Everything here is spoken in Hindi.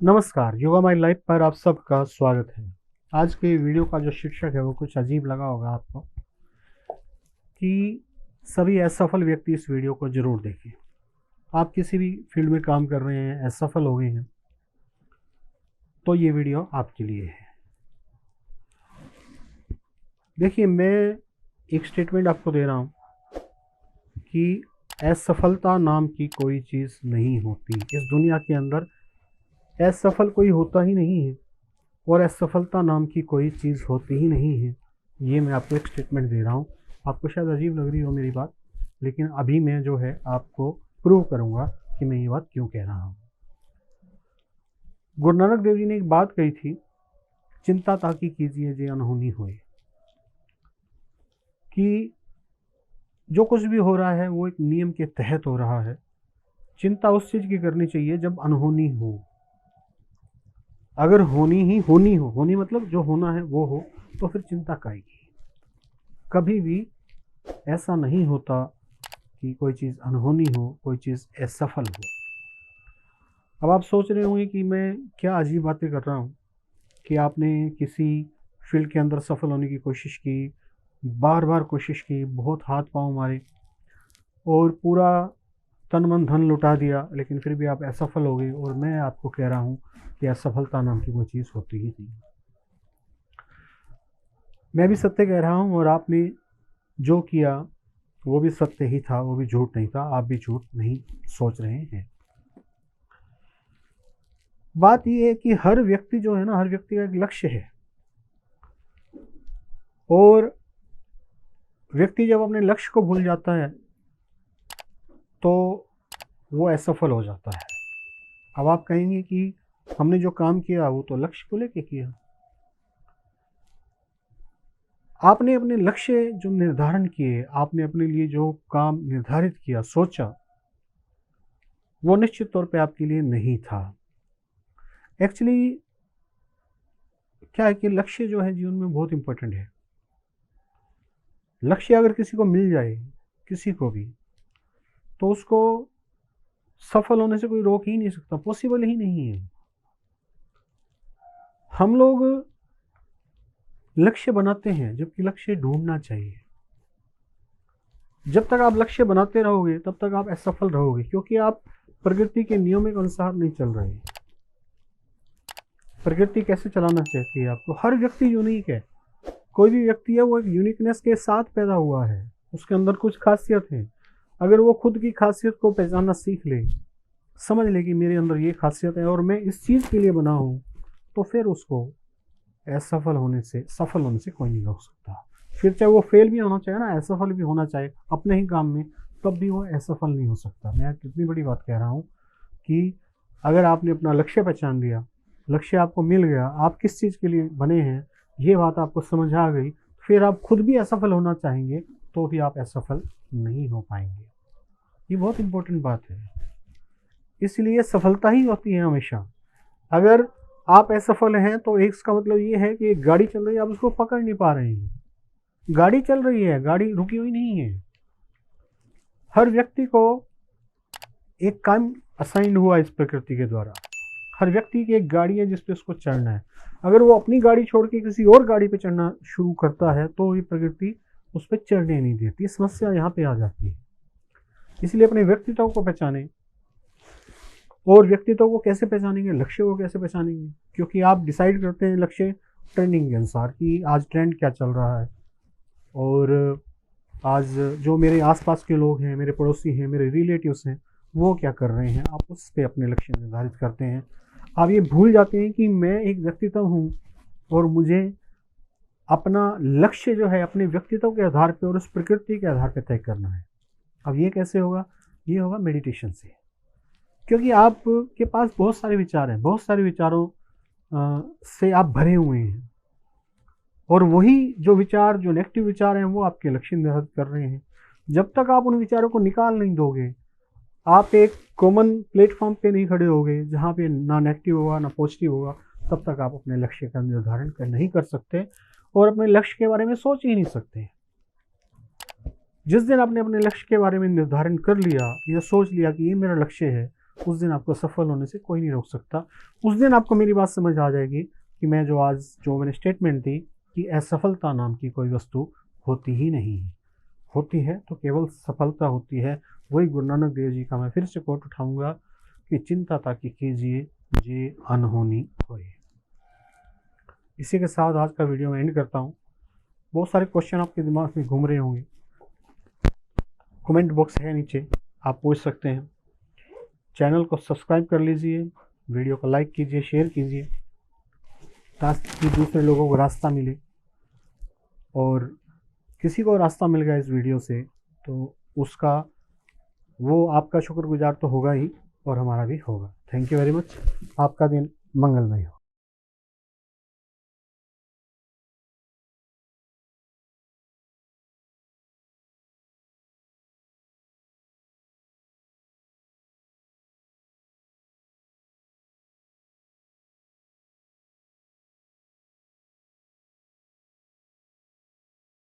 नमस्कार, योगा माई लाइफ पर आप सबका स्वागत है। आज के वीडियो का जो शीर्षक है वो कुछ अजीब लगा होगा आपको कि सभी असफल व्यक्ति इस वीडियो को ज़रूर देखें। आप किसी भी फील्ड में काम कर रहे हैं, असफल हो गए हैं, तो ये वीडियो आपके लिए है। देखिए, मैं एक स्टेटमेंट आपको दे रहा हूँ कि असफलता नाम की कोई चीज़ नहीं होती। इस दुनिया के अंदर असफल कोई होता ही नहीं है और असफलता नाम की कोई चीज़ होती ही नहीं है। ये मैं आपको एक स्टेटमेंट दे रहा हूँ। आपको शायद अजीब लग रही हो मेरी बात, लेकिन अभी मैं जो है आपको प्रूव करूँगा कि मैं ये बात क्यों कह रहा हूँ। गुरु नानक देव जी ने एक बात कही थी, चिंता ताकि कीजिए जे अनहोनी होए, कि जो कुछ भी हो रहा है वो एक नियम के तहत हो रहा है। चिंता उस चीज़ की करनी चाहिए जब अनहोनी हो। अगर होनी मतलब जो होना है वो हो, तो फिर चिंता काहेगी। कभी भी ऐसा नहीं होता कि कोई चीज़ अनहोनी हो, कोई चीज़ असफल हो। अब आप सोच रहे होंगे कि मैं क्या अजीब बातें कर रहा हूँ कि आपने किसी फील्ड के अंदर सफल होने की कोशिश की, बार बार कोशिश की, बहुत हाथ पांव मारे और पूरा तन मन धन लुटा दिया, लेकिन फिर भी आप असफल हो गए। और मैं आपको कह रहा हूँ कि असफलता नाम की कोई चीज़ होती ही नहीं। मैं भी सत्य कह रहा हूँ और आपने जो किया वो भी सत्य ही था, वो भी झूठ नहीं था। आप भी झूठ नहीं सोच रहे हैं। बात ये है कि हर व्यक्ति जो है ना, हर व्यक्ति का एक लक्ष्य है और व्यक्ति जब अपने लक्ष्य को भूल जाता है तो वो असफल हो जाता है। अब आप कहेंगे कि हमने जो काम किया वो तो लक्ष्य को लेके किया। आपने अपने लक्ष्य जो निर्धारण किए, आपने अपने लिए जो काम निर्धारित किया, सोचा, वो निश्चित तौर पे आपके लिए नहीं था। एक्चुअली क्या है कि लक्ष्य जो है जीवन में बहुत इंपॉर्टेंट है। लक्ष्य अगर किसी को मिल जाए, किसी को भी, तो उसको सफल होने से कोई रोक ही नहीं सकता, पॉसिबल ही नहीं है। हम लोग लक्ष्य बनाते हैं जबकि लक्ष्य ढूंढना चाहिए। जब तक आप लक्ष्य बनाते रहोगे तब तक आप असफल रहोगे, क्योंकि आप प्रकृति के नियमों के अनुसार नहीं चल रहे। प्रकृति कैसे चलाना चाहती है आपको? हर व्यक्ति यूनिक है। कोई भी व्यक्ति है वो एक यूनिकनेस के साथ पैदा हुआ है, उसके अंदर कुछ खासियत है। अगर वो खुद की खासियत को पहचानना सीख ले, समझ ले कि मेरे अंदर ये खासियत है और मैं इस चीज़ के लिए बना हूँ, तो फिर उसको असफल होने से, सफल होने से कोई नहीं रोक सकता। फिर चाहे वो फेल भी होना चाहे ना, असफल भी होना चाहे अपने ही काम में, तब भी वो असफल नहीं हो सकता। मैं कितनी बड़ी बात कह रहा हूँ कि अगर आपने अपना लक्ष्य पहचान लिया, लक्ष्य आपको मिल गया, आप किस चीज़ के लिए बने हैं ये बात आपको समझ आ गई, फिर आप खुद भी असफल होना चाहेंगे तो भी आप असफल नहीं हो पाएंगे। ये बहुत इंपॉर्टेंट बात है। इसलिए सफलता ही होती है हमेशा। अगर आप असफल हैं तो एक इसका मतलब ये है कि एक गाड़ी चल रही है, आप उसको पकड़ नहीं पा रहे हैं। गाड़ी चल रही है, गाड़ी रुकी हुई नहीं है। हर व्यक्ति को एक काम असाइन हुआ इस प्रकृति के द्वारा। हर व्यक्ति की एक गाड़ी है जिस पे उसको चढ़ना है। अगर वो अपनी गाड़ी छोड़ के किसी और गाड़ी पे चढ़ना शुरू करता है तो ये प्रकृति उस पर चढ़ने नहीं देती। समस्या यहाँ पे आ जाती है। इसलिए अपने व्यक्तित्व को पहचाने। और व्यक्तित्व को कैसे पहचानेंगे, लक्ष्य को कैसे पहचानेंगे? क्योंकि आप डिसाइड करते हैं लक्ष्य ट्रेंडिंग के अनुसार कि आज ट्रेंड क्या चल रहा है, और आज जो मेरे आसपास के लोग हैं, मेरे पड़ोसी हैं, मेरे रिलेटिव्स हैं, वो क्या कर रहे हैं, आप उस पर अपने लक्ष्य निर्धारित करते हैं। आप ये भूल जाते हैं कि मैं एक व्यक्तित्व हूँ और मुझे अपना लक्ष्य जो है अपने व्यक्तित्व के आधार पर और उस प्रकृति के आधार पर तय करना है। अब ये कैसे होगा? ये होगा मेडिटेशन से। क्योंकि आपके पास बहुत सारे विचार हैं, बहुत सारे विचारों से आप भरे हुए हैं, और वही जो विचार, जो नेगेटिव विचार हैं, वो आपके लक्ष्य निर्धारित कर रहे हैं। जब तक आप उन विचारों को निकाल नहीं दोगे, आप एक कॉमन प्लेटफॉर्म पे नहीं खड़े होगे जहाँ पे ना नेगेटिव होगा ना पॉजिटिव होगा, तब तक आप अपने लक्ष्य का निर्धारण नहीं कर सकते और अपने लक्ष्य के बारे में सोच ही नहीं सकते। जिस दिन आपने अपने लक्ष्य के बारे में निर्धारण कर लिया, या सोच लिया कि ये मेरा लक्ष्य है, उस दिन आपको सफल होने से कोई नहीं रोक सकता। उस दिन आपको मेरी बात समझ आ जाएगी कि मैं जो मैंने स्टेटमेंट दी कि असफलता नाम की कोई वस्तु होती ही नहीं है। होती है तो केवल सफलता होती है। वही गुरु नानक देव जी का मैं फिर से कोट उठाऊंगा कि चिंता ताकि कीजिए जे अनहोनी होए। इसी के साथ आज का वीडियो मैं एंड करता हूँ। बहुत सारे क्वेश्चन आपके दिमाग में घूम रहे होंगे, कमेंट बॉक्स है नीचे, आप पूछ सकते हैं। चैनल को सब्सक्राइब कर लीजिए, वीडियो को लाइक कीजिए, शेयर कीजिए ताकि दूसरे लोगों को रास्ता मिले। और किसी को रास्ता मिल गया इस वीडियो से तो उसका वो आपका शुक्रगुजार तो होगा ही और हमारा भी होगा। Thank you very much. आपका दिन मंगलमय हो।